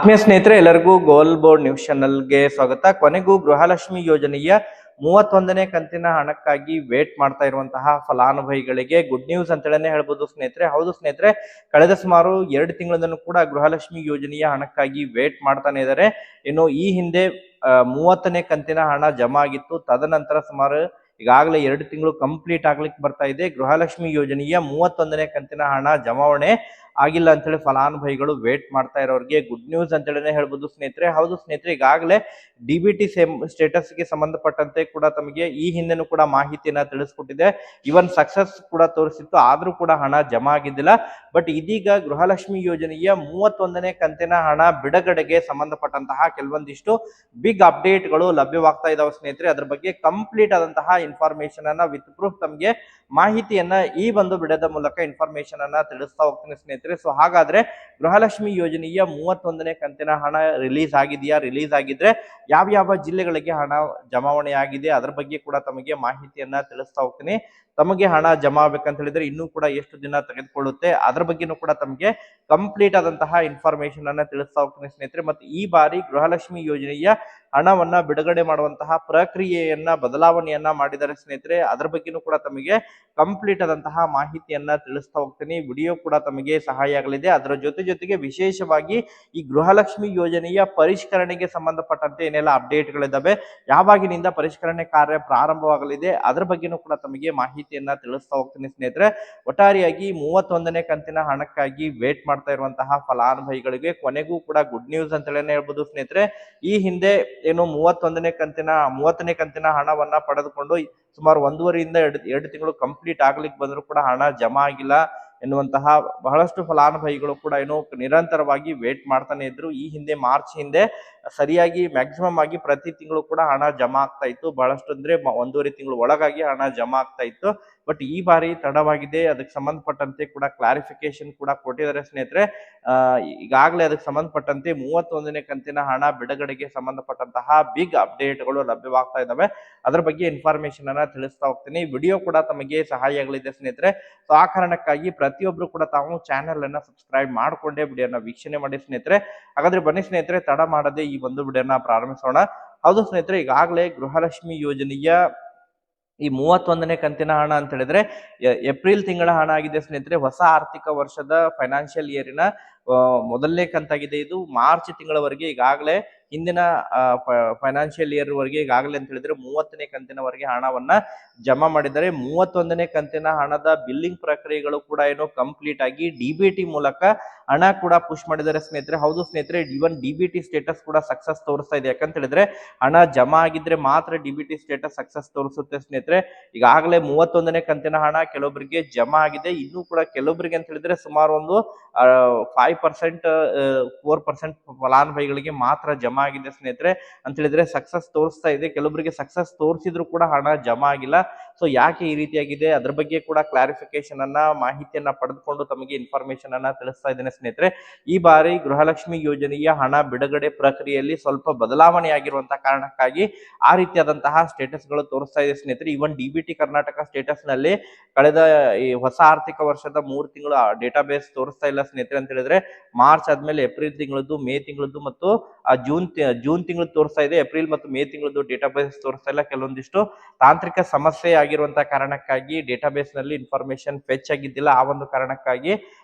ಆತ್ಮೀಯ ಸ್ನೇಹಿತರೆ, ಎಲ್ಲರಿಗೂ ಗೋಲ್ ಬೋರ್ಡ್ ನ್ಯೂಸ್ ಚಾನಲ್ಗೆ ಸ್ವಾಗತ. ಕೊನೆಗೂ ಗೃಹಲಕ್ಷ್ಮಿ ಯೋಜನೆಯ 31ನೇ ಕಂತಿನ ಹಣಕ್ಕಾಗಿ ವೇಟ್ ಮಾಡ್ತಾ ಇರುವಂತಹ ಫಲಾನುಭವಿಗಳಿಗೆ ಗುಡ್ ನ್ಯೂಸ್ ಅಂತೇಳಿ ಹೇಳ್ಬೋದು ಸ್ನೇಹಿತರೆ. ಹೌದು ಸ್ನೇಹಿತರೆ, ಕಳೆದ ಸುಮಾರು 2 ತಿಂಗಳಿಂದನೂ ಕೂಡ ಗೃಹಲಕ್ಷ್ಮಿ ಯೋಜನೆಯ ಹಣಕ್ಕಾಗಿ ವೇಟ್ ಮಾಡ್ತಾನೆ ಇದ್ದಾರೆ. ಇನ್ನು ಈ ಹಿಂದೆ 30ನೇ ಕಂತಿನ ಹಣ ಜಮಾ ಆಗಿತ್ತು. ತದನಂತರ ಸುಮಾರು ಈಗಾಗಲೇ 2 ತಿಂಗಳು ಕಂಪ್ಲೀಟ್ ಆಗ್ಲಿಕ್ಕೆ ಬರ್ತಾ ಇದೆ. ಗೃಹಲಕ್ಷ್ಮಿ ಯೋಜನೆಯ 31ನೇ ಕಂತಿನ ಹಣ ಜಮಾವಣೆ ಆಗಿಲ್ಲ ಅಂತೇಳಿ ಫಲಾನುಭವಿಗಳು ವೇಟ್ ಮಾಡ್ತಾ ಇರೋರಿಗೆ ಗುಡ್ ನ್ಯೂಸ್ ಅಂತೇಳಿ ಹೇಳ್ಬೋದು ಸ್ನೇಹಿತರೆ. ಹೌದು ಸ್ನೇಹಿತರೆ, ಈಗಾಗಲೇ ಡಿಬಿಟಿ ಸ್ಟೇಟಸ್ಗೆ ಸಂಬಂಧಪಟ್ಟಂತೆ ಕೂಡ ತಮಗೆ ಈ ಹಿಂದೆನೂ ಕೂಡ ಮಾಹಿತಿಯನ್ನ ತಿಳಿಸ್ಕೊಟ್ಟಿದೆ. ಇವನ್ ಸಕ್ಸಸ್ ಕೂಡ ತೋರಿಸಿತ್ತು, ಆದ್ರೂ ಕೂಡ ಹಣ ಜಮಾ ಆಗಿದ್ದಿಲ್ಲ. ಬಟ್ ಇದೀಗ ಗೃಹಲಕ್ಷ್ಮಿ ಯೋಜನೆಯ 31ನೇ ಕಂತಿನ ಹಣ ಬಿಡುಗಡೆಗೆ ಸಂಬಂಧಪಟ್ಟಂತಹ ಕೆಲವೊಂದಿಷ್ಟು ಬಿಗ್ ಅಪ್ಡೇಟ್ಗಳು ಲಭ್ಯವಾಗ್ತಾ ಇದಾವೆ ಸ್ನೇಹಿತರೆ. ಅದ್ರ ಬಗ್ಗೆ ಕಂಪ್ಲೀಟ್ ಆದಂತಹ ಇನ್ಫಾರ್ಮೇಶನ್ ಅನ್ನ ವಿತ್ ಪ್ರೂಫ್ ತಮಗೆ ಮಾಹಿತಿಯನ್ನ ಈ ಒಂದು ವಿಡಿಯೋದ ಮೂಲಕ ಇನ್ಫಾರ್ಮೇಶನ್ ಅನ್ನ ತಿಳಿಸ್ತಾ ಹೋಗ್ತೀನಿ ಸ್ನೇಹಿತರೆ. ಸೊ ಹಾಗಾದ್ರೆ ಗೃಹಲಕ್ಷ್ಮಿ ಯೋಜನೆಯ 31ನೇ ಕಂತಿನ ಹಣ ರಿಲೀಸ್ ಆಗಿದೆಯಾ? ರಿಲೀಸ್ ಆಗಿದ್ರೆ ಯಾವ ಜಿಲ್ಲೆಗಳಿಗೆ ಹಣ ಜಮಾವಣೆ ಆಗಿದೆ ಅದ್ರ ಬಗ್ಗೆ ಕೂಡ ತಮಗೆ ಮಾಹಿತಿಯನ್ನ ತಿಳಿಸ್ತಾ ಹೋಗ್ತೀನಿ. ತಮಗೆ ಹಣ ಜಮಾ ಆಗ್ಬೇಕಂತ ಹೇಳಿದ್ರೆ ಇನ್ನೂ ಕೂಡ ಎಷ್ಟು ದಿನ ತೆಗೆದುಕೊಳ್ಳುತ್ತೆ ಅದ್ರ ಬಗ್ಗೆನೂ ಕೂಡ ತಮಗೆ ಕಂಪ್ಲೀಟ್ ಆದಂತಹ ಇನ್ಫಾರ್ಮೇಶನ್ ಅನ್ನ ತಿಳಿಸ್ತಾ ಹೋಗ್ತೀನಿ ಸ್ನೇಹಿತರೆ. ಮತ್ತೆ ಈ ಬಾರಿ ಗೃಹಲಕ್ಷ್ಮಿ ಯೋಜನೆಯ ಹಣವನ್ನ ಬಿಡುಗಡೆ ಮಾಡುವಂತಹ ಪ್ರಕ್ರಿಯೆಯನ್ನ ಬದಲಾವಣೆಯನ್ನ ಮಾಡಿದ್ದಾರೆ ಸ್ನೇಹಿತರೆ. ಅದ್ರ ಬಗ್ಗೆನೂ ಕೂಡ ತಮಗೆ ಕಂಪ್ಲೀಟ್ ಆದಂತಹ ಮಾಹಿತಿಯನ್ನ ತಿಳಿಸ್ತಾ ಹೋಗ್ತೀನಿ. ವಿಡಿಯೋ ಕೂಡ ತಮಗೆ ಸಹಾಯ ಆಗಲಿದೆ. ಅದರ ಜೊತೆಗೆ ವಿಶೇಷವಾಗಿ ಈ ಗೃಹಲಕ್ಷ್ಮಿ ಯೋಜನೆಯ ಪರಿಷ್ಕರಣೆಗೆ ಸಂಬಂಧಪಟ್ಟಂತೆ ಏನೆಲ್ಲ ಅಪ್ಡೇಟ್ಗಳಿದ್ದಾವೆ, ಯಾವಾಗಿನಿಂದ ಪರಿಷ್ಕರಣೆ ಕಾರ್ಯ ಪ್ರಾರಂಭವಾಗಲಿದೆ ಅದ್ರ ಬಗ್ಗೆನೂ ಕೂಡ ತಮಗೆ ಮಾಹಿತಿಯನ್ನ ತಿಳಿಸ್ತಾ ಹೋಗ್ತೀನಿ ಸ್ನೇಹಿತರೆ. ಒಟ್ಟಾರೆಯಾಗಿ 31ನೇ ಕಂತಿನ ಹಣಕ್ಕಾಗಿ ವೇಟ್ ಮಾಡ್ತಾ ಇರುವಂತಹ ಫಲಾನುಭವಿಗಳಿಗೆ ಕೊನೆಗೂ ಕೂಡ ಗುಡ್ ನ್ಯೂಸ್ ಅಂತ ಹೇಳ್ಬೋದು ಸ್ನೇಹಿತರೆ. ಈ ಹಿಂದೆ ಏನು 30ನೇ ಕಂತಿನ ಹಣವನ್ನ ಪಡೆದುಕೊಂಡು ಸುಮಾರು 1.5 ರಿಂದ 2 ತಿಂಗಳು ಕಂಪ್ಲೀಟ್ ಆಗ್ಲಿಕ್ಕೆ ಬಂದ್ರು ಕೂಡ ಹಣ ಜಮಾ ಆಗಿಲ್ಲ ಎನ್ನುವಂತಹ ಬಹಳಷ್ಟು ಫಲಾನುಭವಿಗಳು ಕೂಡ ಏನು ನಿರಂತರವಾಗಿ ವೇಟ್ ಮಾಡ್ತಾನೆ ಇದ್ರು. ಈ ಹಿಂದೆ ಮಾರ್ಚ್ ಹಿಂದೆ ಸರಿಯಾಗಿ ಮ್ಯಾಕ್ಸಿಮಮ್ ಆಗಿ ಪ್ರತಿ ತಿಂಗಳು ಕೂಡ ಹಣ ಜಮಾ ಆಗ್ತಾ ಇತ್ತು. ಬಹಳಷ್ಟು ಅಂದ್ರೆ 1.5 ತಿಂಗಳು ಒಳಗಾಗಿ ಹಣ ಜಮಾ ಆಗ್ತಾ ಇತ್ತು. ಬಟ್ ಈ ಬಾರಿ ತಡವಾಗಿದೆ. ಅದಕ್ಕೆ ಸಂಬಂಧಪಟ್ಟಂತೆ ಕೂಡ ಕ್ಲಾರಿಫಿಕೇಶನ್ ಕೂಡ ಕೊಟ್ಟಿದ್ದಾರೆ ಸ್ನೇಹಿತರೆ. ಈಗಾಗಲೇ ಅದಕ್ಕೆ ಸಂಬಂಧಪಟ್ಟಂತೆ 31ನೇ ಕಂತಿನ ಹಣ ಬಿಡುಗಡೆಗೆ ಸಂಬಂಧಪಟ್ಟಂತಹ ಬಿಗ್ ಅಪ್ಡೇಟ್ಗಳು ಲಭ್ಯವಾಗ್ತಾ ಇದಾವೆ. ಅದ್ರ ಬಗ್ಗೆ ಇನ್ಫಾರ್ಮೇಶನ್ ಅನ್ನ ತಿಳಿಸ್ತಾ ಹೋಗ್ತೀನಿ. ವಿಡಿಯೋ ಕೂಡ ತಮಗೆ ಸಹಾಯ ಆಗಲಿದೆ ಸ್ನೇಹಿತರೆ. ಸೊ ಆ ಕಾರಣಕ್ಕಾಗಿ ಪ್ರತಿಯೊಬ್ರು ಕೂಡ ತಾವು ಚಾನೆಲ್ ಅನ್ನ ಸಬ್ಸ್ಕ್ರೈಬ್ ಮಾಡ್ಕೊಂಡೇ ವಿಡಿಯೋನ ವೀಕ್ಷಣೆ ಮಾಡಿ ಸ್ನೇಹಿತರೆ. ಹಾಗಾದ್ರೆ ಬನ್ನಿ ಸ್ನೇಹಿತರೆ, ತಡ ಮಾಡದೆ ಈ ಒಂದು ವಿಡಿಯೋನ ಪ್ರಾರಂಭಿಸೋಣ. ಹೌದು ಸ್ನೇಹಿತರೆ, ಈಗಾಗಲೇ ಗೃಹಲಕ್ಷ್ಮಿ ಯೋಜನೆಯ ಈ 31ನೇ ಕಂತಿನ ಹಣ ಅಂತ ಹೇಳಿದ್ರೆ ಏಪ್ರಿಲ್ ತಿಂಗಳ ಹಣ ಆಗಿದೆ ಸ್ನೇಹಿತರೆ. ಹೊಸ ಆರ್ಥಿಕ ವರ್ಷದ ಫೈನಾನ್ಷಿಯಲ್ ಇಯರಿನ ಮೊದಲನೇ ಕಂತಾಗಿದೆ ಇದು. ಮಾರ್ಚ್ ತಿಂಗಳವರೆಗೆ ಈಗಾಗಲೇ ಹಿಂದಿನ ಫೈನಾನ್ಷಿಯಲ್ ಇಯರ್ ವರೆಗೆ ಈಗಾಗಲೇ ಅಂತ ಹೇಳಿದ್ರೆ 30ನೇ ಕಂತಿನವರೆಗೆ ಹಣವನ್ನ ಜಮಾ ಮಾಡಿದ್ದಾರೆ. 31ನೇ ಕಂತಿನ ಹಣದ ಬಿಲ್ಲಿಂಗ್ ಪ್ರಕ್ರಿಯೆಗಳು ಕೂಡ ಏನು ಕಂಪ್ಲೀಟ್ ಆಗಿ ಡಿಬಿಟಿ ಮೂಲಕ ಹಣ ಕೂಡ ಪುಷ್ ಮಾಡಿದ್ದಾರೆ ಸ್ನೇಹಿತರೆ. ಹೌದು ಸ್ನೇಹಿತರೆ, ಇವನ್ ಡಿಬಿಟಿ ಸ್ಟೇಟಸ್ ಕೂಡ ಸಕ್ಸಸ್ ತೋರಿಸ್ತಾ ಇದೆ. ಯಾಕಂತ ಹೇಳಿದ್ರೆ ಹಣ ಜಮಾ ಆಗಿದ್ರೆ ಮಾತ್ರ ಡಿಬಿಟಿ ಸ್ಟೇಟಸ್ ಸಕ್ಸಸ್ ತೋರಿಸುತ್ತೆ ಸ್ನೇಹಿತರೆ. ಈಗಾಗಲೇ 31ನೇ ಕಂತಿನ ಹಣ ಕೆಲವೊಬ್ಬರಿಗೆ ಜಮಾ ಆಗಿದೆ. ಇನ್ನೂ ಕೂಡ ಕೆಲವೊಬ್ಬರಿಗೆ ಅಂತ ಹೇಳಿದ್ರೆ ಸುಮಾರು ಒಂದು 5% 4% ಫಲಾನುಭವಿಗಳಿಗೆ ಮಾತ್ರ ಜಮಾ ಆಗಿದೆ ಸ್ನೇಹಿತರೆ. ಅಂತ ಹೇಳಿದ್ರೆ ಸಕ್ಸಸ್ ತೋರಿಸ್ತಾ ಇದೆ. ಕೆಲವೊಬ್ಬರಿಗೆ ಸಕ್ಸಸ್ ತೋರಿಸಿದ್ರು ಕೂಡ ಹಣ ಜಮಾ ಆಗಿಲ್ಲ. ಸೊ ಯಾಕೆ ಈ ರೀತಿಯಾಗಿದೆ ಅದ್ರ ಬಗ್ಗೆ ಕೂಡ ಕ್ಲಾರಿಫಿಕೇಶನ್ ಅನ್ನ ಮಾಹಿತಿಯನ್ನ ಪಡೆದುಕೊಂಡು ತಮಗೆ ಇನ್ಫಾರ್ಮೇಶನ್ ಅನ್ನ ತಿಳಿಸ್ತಾ ಇದ್ದೇನೆ ಸ್ನೇಹಿತರೆ. ಈ ಬಾರಿ ಗೃಹಲಕ್ಷ್ಮಿ ಯೋಜನೆಯ ಹಣ ಬಿಡುಗಡೆ ಪ್ರಕ್ರಿಯೆಯಲ್ಲಿ ಸ್ವಲ್ಪ ಬದಲಾವಣೆ ಆಗಿರುವಂತಹ ಕಾರಣಕ್ಕಾಗಿ ಆ ರೀತಿಯಾದಂತಹ ಸ್ಟೇಟಸ್ ಗಳು ತೋರಿಸ್ತಾ ಇದೆ ಸ್ನೇಹಿತರೆ. ಇವನ್ ಡಿಬಿಟಿ ಕರ್ನಾಟಕ ಸ್ಟೇಟಸ್ ನಲ್ಲಿ ಕಳೆದ ಈ ಹೊಸ ಆರ್ಥಿಕ ವರ್ಷದ 3 ತಿಂಗಳು ಡೇಟಾ ಬೇಸ್ ತೋರಿಸ್ತಾ ಇಲ್ಲ ಸ್ನೇಹಿತರೆ. ಅಂತ ಹೇಳಿದ್ರೆ ಮಾರ್ಚ್ ಆದ್ಮೇಲೆ ಏಪ್ರಿಲ್ ತಿಂಗಳದ್ದು, ಮೇ ತಿಂಗಳದ್ದು ಮತ್ತು ಜೂನ್ ತಿಂಗಳು ತೋರಿಸ್ತಾ ಇದೆ. ಏಪ್ರಿಲ್ ಮತ್ತು ಮೇ ತಿಂಗಳದ್ದು ಡೇಟಾ ಬೇಸ್ ತೋರಿಸ್ತಾ ಇಲ್ಲ. ಕೆಲವೊಂದಿಷ್ಟು ತಾಂತ್ರಿಕ ಸಮಸ್ಯೆ ಆಗಿರುವಂತಹ ಕಾರಣಕ್ಕಾಗಿ ಡೇಟಾ ಬೇಸ್ ನಲ್ಲಿ ಇನ್ಫಾರ್ಮೇಶನ್ ಫೆಚ್ ಆಗಿದ್ದಿಲ್ಲ. ಆ ಒಂದು ಕಾರಣಕ್ಕಾಗಿ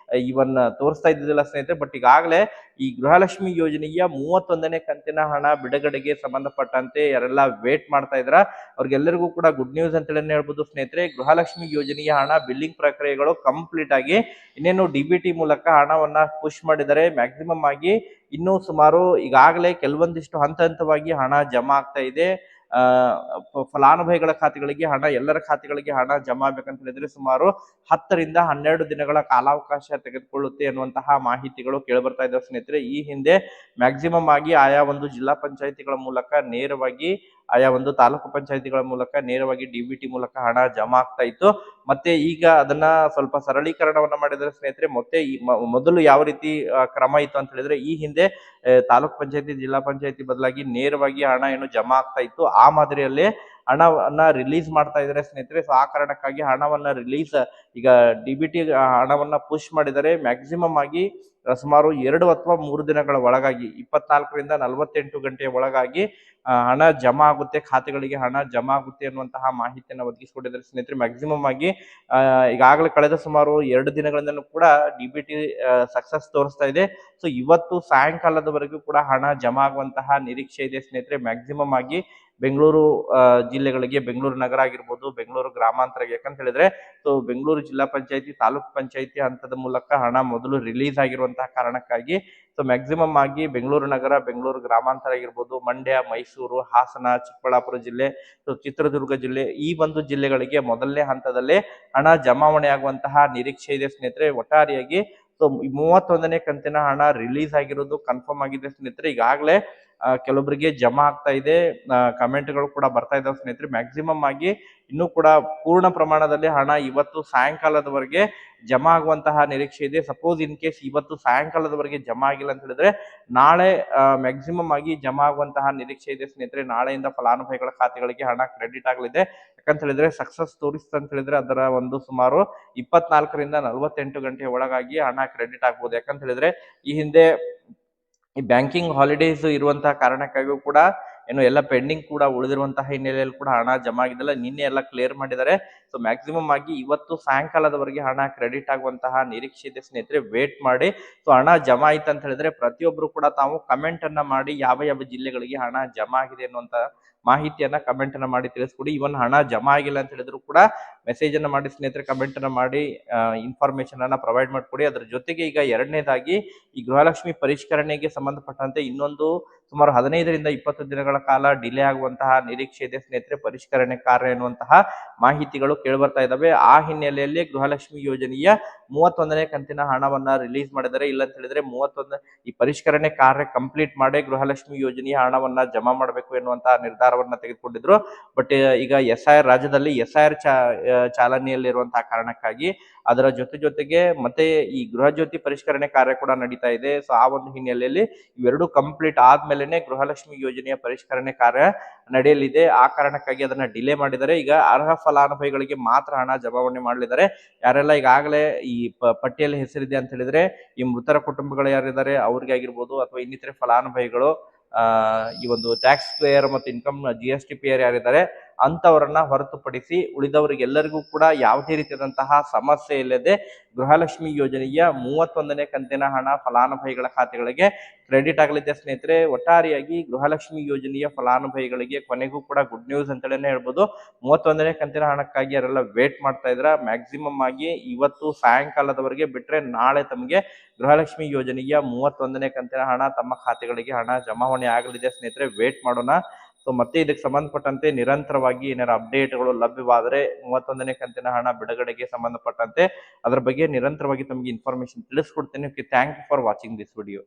ಇವನ್ ತೋರಿಸ್ತಾ ಇದ್ದಿಲ್ಲ ಸ್ನೇಹಿತರೆ. ಬಟ್ ಈಗಾಗಲೇ ಈ ಗೃಹಲಕ್ಷ್ಮಿ ಯೋಜನೆಯ 31ನೇ ಕಂತಿನ ಹಣ ಬಿಡುಗಡೆಗೆ ಸಂಬಂಧಪಟ್ಟಂತೆ ಯಾರೆಲ್ಲ ವೇಟ್ ಮಾಡ್ತಾ ಇದ್ರ ಅವ್ರಿಗೆಲ್ಲರಿಗೂ ಕೂಡ ಗುಡ್ ನ್ಯೂಸ್ ಅಂತ ಹೇಳ್ಬೋದು ಸ್ನೇಹಿತರೆ. ಗೃಹಲಕ್ಷ್ಮಿ ಯೋಜನೆಯ ಹಣ ಬಿಲ್ಲಿಂಗ್ ಪ್ರಕ್ರಿಯೆಗಳು ಕಂಪ್ಲೀಟ್ ಆಗಿ ಇನ್ನೇನು ಡಿಬಿಟಿ ಮೂಲಕ ಹಣವನ್ನ ಪುಷ್ ಮಾಡಿದರೆ ಮ್ಯಾಕ್ಸಿಮಮ್ ಆಗಿ ಇನ್ನೂ ಸುಮಾರು ಈಗಾಗಲೇ ಕೆಲವೊಂದಿಷ್ಟು ಹಂತವಾಗಿ ಹಣ ಜಮಾ ಆಗ್ತಾ ಇದೆ. ಫಲಾನುಭವಿಗಳ ಖಾತೆಗಳಿಗೆ ಹಣ, ಎಲ್ಲರ ಖಾತೆಗಳಿಗೆ ಹಣ ಜಮಾ ಆಗ್ಬೇಕಂತ ಹೇಳಿದ್ರೆ ಸುಮಾರು 10 ರಿಂದ 12 ದಿನಗಳ ಕಾಲಾವಕಾಶ ತೆಗೆದುಕೊಳ್ಳುತ್ತೆ ಎನ್ನುವಂತಹ ಮಾಹಿತಿಗಳು ಕೇಳಿಬರ್ತಾ ಇದ್ದಾವೆ ಸ್ನೇಹಿತರೆ. ಈ ಹಿಂದೆ ಮ್ಯಾಕ್ಸಿಮಮ್ ಆಗಿ ಆಯಾ ಒಂದು ಜಿಲ್ಲಾ ಪಂಚಾಯತಿಗಳ ಮೂಲಕ ನೇರವಾಗಿ, ಆಯಾ ಒಂದು ತಾಲೂಕು ಪಂಚಾಯತಿಗಳ ಮೂಲಕ ನೇರವಾಗಿ ಡಿಬಿಟಿ ಮೂಲಕ ಹಣ ಜಮಾ ಆಗ್ತಾ ಇತ್ತು. ಮತ್ತೆ ಈಗ ಅದನ್ನ ಸ್ವಲ್ಪ ಸರಳೀಕರಣವನ್ನ ಮಾಡಿದರೆ ಸ್ನೇಹಿತರೆ. ಮತ್ತೆ ಮೊದಲು ಯಾವ ರೀತಿ ಕ್ರಮ ಇತ್ತು ಅಂತ ಹೇಳಿದ್ರೆ ಈ ಹಿಂದೆ ತಾಲೂಕ್ ಪಂಚಾಯತಿ, ಜಿಲ್ಲಾ ಪಂಚಾಯತಿ ಬದಲಾಗಿ ನೇರವಾಗಿ ಹಣ ಏನು ಜಮಾ ಆಗ್ತಾ ಇತ್ತು, ಆ ಮಾದರಿಯಲ್ಲಿ ಹಣವನ್ನ ರಿಲೀಸ್ ಮಾಡ್ತಾ ಇದ್ದಾರೆ ಸ್ನೇಹಿತರೆ. ಸೊ ಆ ಕಾರಣಕ್ಕಾಗಿ ಹಣವನ್ನ ರಿಲೀಸ್ ಈಗ ಡಿಬಿಟಿ ಹಣವನ್ನ ಪುಷ್ ಮಾಡಿದರೆ ಮ್ಯಾಕ್ಸಿಮಮ್ ಆಗಿ ಸುಮಾರು 2 ಅಥವಾ 3 ದಿನಗಳ ಒಳಗಾಗಿ 24ರಿಂದ 48 ಗಂಟೆಯ ಒಳಗಾಗಿ ಹಣ ಜಮಾ ಆಗುತ್ತೆ, ಖಾತೆಗಳಿಗೆ ಹಣ ಜಮಾ ಆಗುತ್ತೆ ಅನ್ನುವಂತಹ ಮಾಹಿತಿಯನ್ನು ಒದಗಿಸಿಕೊಟ್ಟಿದ್ದಾರೆ ಸ್ನೇಹಿತರೆ. ಮ್ಯಾಕ್ಸಿಮಮ್ ಆಗಿ ಈಗಾಗಲೇ ಕಳೆದ ಸುಮಾರು 2 ದಿನಗಳಿಂದಲೂ ಕೂಡ DBT ಸಕ್ಸಸ್ ತೋರಿಸ್ತಾ ಇದೆ. ಸೊ ಇವತ್ತು ಸಾಯಂಕಾಲದವರೆಗೂ ಕೂಡ ಹಣ ಜಮಾ ಆಗುವಂತಹ ನಿರೀಕ್ಷೆ ಇದೆ ಸ್ನೇಹಿತರೆ. ಮ್ಯಾಕ್ಸಿಮಮ್ ಆಗಿ ಬೆಂಗಳೂರು ಜಿಲ್ಲೆಗಳಿಗೆ, ಬೆಂಗಳೂರು ನಗರ ಆಗಿರ್ಬೋದು, ಬೆಂಗಳೂರು ಗ್ರಾಮಾಂತರ, ಯಾಕಂತ ಹೇಳಿದ್ರೆ ಸೊ ಬೆಂಗಳೂರು ಜಿಲ್ಲಾ ಪಂಚಾಯತಿ, ತಾಲೂಕ್ ಪಂಚಾಯತಿ ಹಂತದ ಮೂಲಕ ಹಣ ಮೊದಲು ರಿಲೀಸ್ ಆಗಿರುವಂತಹ ಕಾರಣಕ್ಕಾಗಿ ಸೊ ಮ್ಯಾಕ್ಸಿಮಮ್ ಆಗಿ ಬೆಂಗಳೂರು ನಗರ, ಬೆಂಗಳೂರು ಗ್ರಾಮಾಂತರ ಆಗಿರ್ಬೋದು, ಮಂಡ್ಯ, ಮೈಸೂರು, ಹಾಸನ, ಚಿಕ್ಕಬಳ್ಳಾಪುರ ಜಿಲ್ಲೆ, ಸೊ ಚಿತ್ರದುರ್ಗ ಜಿಲ್ಲೆ, ಈ ಒಂದು ಜಿಲ್ಲೆಗಳಿಗೆ ಮೊದಲನೇ ಹಂತದಲ್ಲೇ ಹಣ ಜಮಾವಣೆ ಆಗುವಂತಹ ನಿರೀಕ್ಷೆ ಇದೆ ಸ್ನೇಹಿತರೆ. ಒಟ್ಟಾರೆಯಾಗಿ ಸೊ 31ನೇ ಕಂತಿನ ಹಣ ರಿಲೀಸ್ ಆಗಿರೋದು ಕನ್ಫರ್ಮ್ ಆಗಿದೆ ಸ್ನೇಹಿತರೆ. ಈಗಾಗಲೇ ಕೆಲವೊಬ್ಬರಿಗೆ ಜಮಾ ಆಗ್ತಾ ಇದೆ, ಕಮೆಂಟ್ಗಳು ಕೂಡ ಬರ್ತಾ ಇದಾವೆ ಸ್ನೇಹಿತರೆ. ಮ್ಯಾಕ್ಸಿಮಮ್ ಆಗಿ ಇನ್ನೂ ಕೂಡ ಪೂರ್ಣ ಪ್ರಮಾಣದಲ್ಲಿ ಹಣ ಇವತ್ತು ಸಾಯಂಕಾಲದವರೆಗೆ ಜಮಾ ಆಗುವಂತಹ ನಿರೀಕ್ಷೆ ಇದೆ. ಸಪೋಸ್ ಇನ್ ಕೇಸ್ ಇವತ್ತು ಸಾಯಂಕಾಲದವರೆಗೆ ಜಮಾ ಆಗಿಲ್ಲ ಅಂತ ಹೇಳಿದ್ರೆ ನಾಳೆ ಮ್ಯಾಕ್ಸಿಮಮ್ ಆಗಿ ಜಮಾ ಆಗುವಂತಹ ನಿರೀಕ್ಷೆ ಇದೆ ಸ್ನೇಹಿತರೆ. ನಾಳೆಯಿಂದ ಫಲಾನುಭವಿಗಳ ಖಾತೆಗಳಿಗೆ ಹಣ ಕ್ರೆಡಿಟ್ ಆಗಲಿದೆ. ಯಾಕಂತ ಹೇಳಿದ್ರೆ ಸಕ್ಸಸ್ ತೋರಿಸ್ತ ಅಂತ ಹೇಳಿದ್ರೆ ಅದರ ಒಂದು ಸುಮಾರು 24ರಿಂದ 48 ಗಂಟೆಯ ಒಳಗಾಗಿ ಹಣ ಕ್ರೆಡಿಟ್ ಆಗ್ಬೋದು. ಯಾಕಂತ ಹೇಳಿದ್ರೆ ಈ ಹಿಂದೆ ಈ ಬ್ಯಾಂಕಿಂಗ್ ಹಾಲಿಡೇಸ್ ಇರುವಂತಹ ಕಾರಣಕ್ಕಾಗಿಯೂ ಕೂಡ ಏನು ಎಲ್ಲ ಪೆಂಡಿಂಗ್ ಕೂಡ ಉಳಿದಿರುವಂತಹ ಹಿನ್ನೆಲೆಯಲ್ಲಿ ಕೂಡ ಹಣ ಜಮಾ ಆಗಿದ್ದಲ್ಲ, ನಿನ್ನೆ ಎಲ್ಲ ಕ್ಲಿಯರ್ ಮಾಡಿದ್ದಾರೆ. ಸೊ ಮ್ಯಾಕ್ಸಿಮಮ್ ಆಗಿ ಇವತ್ತು ಸಾಯಂಕಾಲದವರೆಗೆ ಹಣ ಕ್ರೆಡಿಟ್ ಆಗುವಂತಹ ನಿರೀಕ್ಷೆ ಇದೆ ಸ್ನೇಹಿತರೆ. ವೇಟ್ ಮಾಡಿ. ಸೊ ಹಣ ಜಮಾ ಆಯ್ತು ಅಂತ ಹೇಳಿದ್ರೆ ಪ್ರತಿಯೊಬ್ರು ಕೂಡ ತಾವು ಕಮೆಂಟ್ ಅನ್ನ ಮಾಡಿ ಯಾವ ಯಾವ ಜಿಲ್ಲೆಗಳಿಗೆ ಹಣ ಜಮಾ ಆಗಿದೆ ಅನ್ನುವಂತ ಮಾಹಿತಿಯನ್ನ ಕಮೆಂಟ್ ಅನ್ನ ಮಾಡಿ ತಿಳಿಸ್ಕೊಡಿ. ಇವನ್ ಹಣ ಜಮಾ ಆಗಿಲ್ಲ ಅಂತ ಹೇಳಿದ್ರು ಕೂಡ ಮೆಸೇಜ್ ಅನ್ನ ಮಾಡಿ ಸ್ನೇಹಿತರೆ, ಕಮೆಂಟ್ ಅನ್ನ ಮಾಡಿ ಇನ್ಫಾರ್ಮೇಶನ್ ಅನ್ನ ಪ್ರೊವೈಡ್ ಮಾಡ್ಕೊಡಿ. ಅದ್ರ ಜೊತೆಗೆ ಈಗ ಎರಡನೇದಾಗಿ ಈ ಗೃಹಲಕ್ಷ್ಮಿ ಪರಿಷ್ಕರಣೆಗೆ ಸಂಬಂಧಪಟ್ಟಂತೆ ಇನ್ನೊಂದು ಸುಮಾರು 15ರಿಂದ 20 ದಿನಗಳ ಕಾಲ ಡಿಲೇ ಆಗುವಂತಹ ನಿರೀಕ್ಷೆ ಇದೆ ಸ್ನೇಹಿತರೆ. ಪರಿಷ್ಕರಣೆ ಕಾರ್ಯ ಎನ್ನುವಂತಹ ಮಾಹಿತಿಗಳು ಕೇಳಿಬರ್ತಾ ಇದ್ದಾವೆ. ಆ ಹಿನ್ನೆಲೆಯಲ್ಲಿ ಗೃಹಲಕ್ಷ್ಮಿ ಯೋಜನೆಯ 31ನೇ ಕಂತಿನ ಹಣವನ್ನ ರಿಲೀಸ್ ಮಾಡಿದರೆ. ಇಲ್ಲ ಅಂತ ಹೇಳಿದ್ರೆ 31 ಈ ಪರಿಷ್ಕರಣೆ ಕಾರ್ಯ ಕಂಪ್ಲೀಟ್ ಮಾಡಿ ಗೃಹಲಕ್ಷ್ಮಿ ಯೋಜನೆಯ ಹಣವನ್ನ ಜಮಾ ಮಾಡಬೇಕು ಎನ್ನುವಂತಹ ನಿರ್ಧಾರವನ್ನ ತೆಗೆದುಕೊಂಡಿದ್ರು. ಬಟ್ ಈಗ SIR ರಾಜ್ಯದಲ್ಲಿ SIR ಚಾಲನೆಯಲ್ಲಿರುವಂತಹ ಕಾರಣಕ್ಕಾಗಿ ಅದರ ಜೊತೆಗೆ ಮತ್ತೆ ಈ ಗೃಹ ಜ್ಯೋತಿ ಪರಿಷ್ಕರಣೆ ಕಾರ್ಯ ಕೂಡ ನಡೀತಾ ಇದೆ. ಸೊ ಆ ಒಂದು ಹಿನ್ನೆಲೆಯಲ್ಲಿ ಇವೆರಡು ಕಂಪ್ಲೀಟ್ ಆದ್ಮೇಲೆನೆ ಗೃಹಲಕ್ಷ್ಮಿ ಯೋಜನೆಯ ಪರಿಷ್ಕರಣೆ ಕಾರ್ಯ ನಡೆಯಲಿದೆ. ಆ ಕಾರಣಕ್ಕಾಗಿ ಅದನ್ನ ಡಿಲೇ ಮಾಡಿದರೆ. ಈಗ ಅರ್ಹ ಫಲಾನುಭವಿಗಳಿಗೆ ಮಾತ್ರ ಹಣ ಜಮಾವಣೆ ಮಾಡಲಿದ್ದಾರೆ. ಯಾರೆಲ್ಲ ಈಗಾಗಲೇ ಈ ಪಟ್ಟಿಯಲ್ಲಿ ಹೆಸರಿದೆ ಅಂತ ಹೇಳಿದ್ರೆ ಈ ಮೃತರ ಕುಟುಂಬಗಳು ಯಾರಿದ್ದಾರೆ ಅವ್ರಿಗೆ ಆಗಿರ್ಬೋದು, ಅಥವಾ ಇನ್ನಿತರೆ ಫಲಾನುಭವಿಗಳು ಈ ಒಂದು ಟ್ಯಾಕ್ಸ್ ಪೇಯರ್ ಮತ್ತು ಇನ್ಕಮ್ GST ಪೇಯರ್ ಯಾರಿದ್ದಾರೆ ಅಂತವರನ್ನ ಹೊರತುಪಡಿಸಿ ಉಳಿದವರಿಗೆಲ್ಲರಿಗೂ ಕೂಡ ಯಾವುದೇ ರೀತಿಯಾದಂತಹ ಸಮಸ್ಯೆ ಇಲ್ಲದೆ ಗೃಹಲಕ್ಷ್ಮಿ ಯೋಜನೆಯ 31ನೇ ಕಂತಿನ ಹಣ ಫಲಾನುಭವಿಗಳ ಖಾತೆಗಳಿಗೆ ಕ್ರೆಡಿಟ್ ಆಗಲಿದೆ ಸ್ನೇಹಿತರೆ. ಒಟ್ಟಾರೆಯಾಗಿ ಗೃಹಲಕ್ಷ್ಮಿ ಯೋಜನೆಯ ಫಲಾನುಭವಿಗಳಿಗೆ ಕೊನೆಗೂ ಕೂಡ ಗುಡ್ ನ್ಯೂಸ್ ಅಂತೇಳಿ ಹೇಳ್ಬೋದು. 31ನೇ ಕಂತಿನ ಹಣಕ್ಕಾಗಿ ಯಾರೆಲ್ಲ ವೇಟ್ ಮಾಡ್ತಾ ಇದ್ರ ಮ್ಯಾಕ್ಸಿಮಮ್ ಆಗಿ ಇವತ್ತು ಸಾಯಂಕಾಲದವರೆಗೆ ಬಿಟ್ರೆ ನಾಳೆ ತಮಗೆ ಗೃಹಲಕ್ಷ್ಮಿ ಯೋಜನೆಯ 31ನೇ ಕಂತಿನ ಹಣ ತಮ್ಮ ಖಾತೆಗಳಿಗೆ ಹಣ ಜಮಾವಣೆ ಆಗಲಿದೆ ಸ್ನೇಹಿತರೆ. ವೇಟ್ ಮಾಡೋಣ. ಸೊ ಮತ್ತೆ ಇದಕ್ಕೆ ಸಂಬಂಧಪಟ್ಟಂತೆ ನಿರಂತರವಾಗಿ ಏನಾರ ಅಪ್ಡೇಟ್ಗಳು ಲಭ್ಯವಾದರೆ 31ನೇ ಕಂತಿನ ಹಣ ಬಿಡುಗಡೆಗೆ ಸಂಬಂಧಪಟ್ಟಂತೆ ಅದರ ಬಗ್ಗೆ ನಿರಂತರವಾಗಿ ತಮಗೆ ಇನ್ಫಾರ್ಮೇಶನ್ ತಿಳಿಸ್ಕೊಡ್ತೇನೆ. Thank you for watching this video.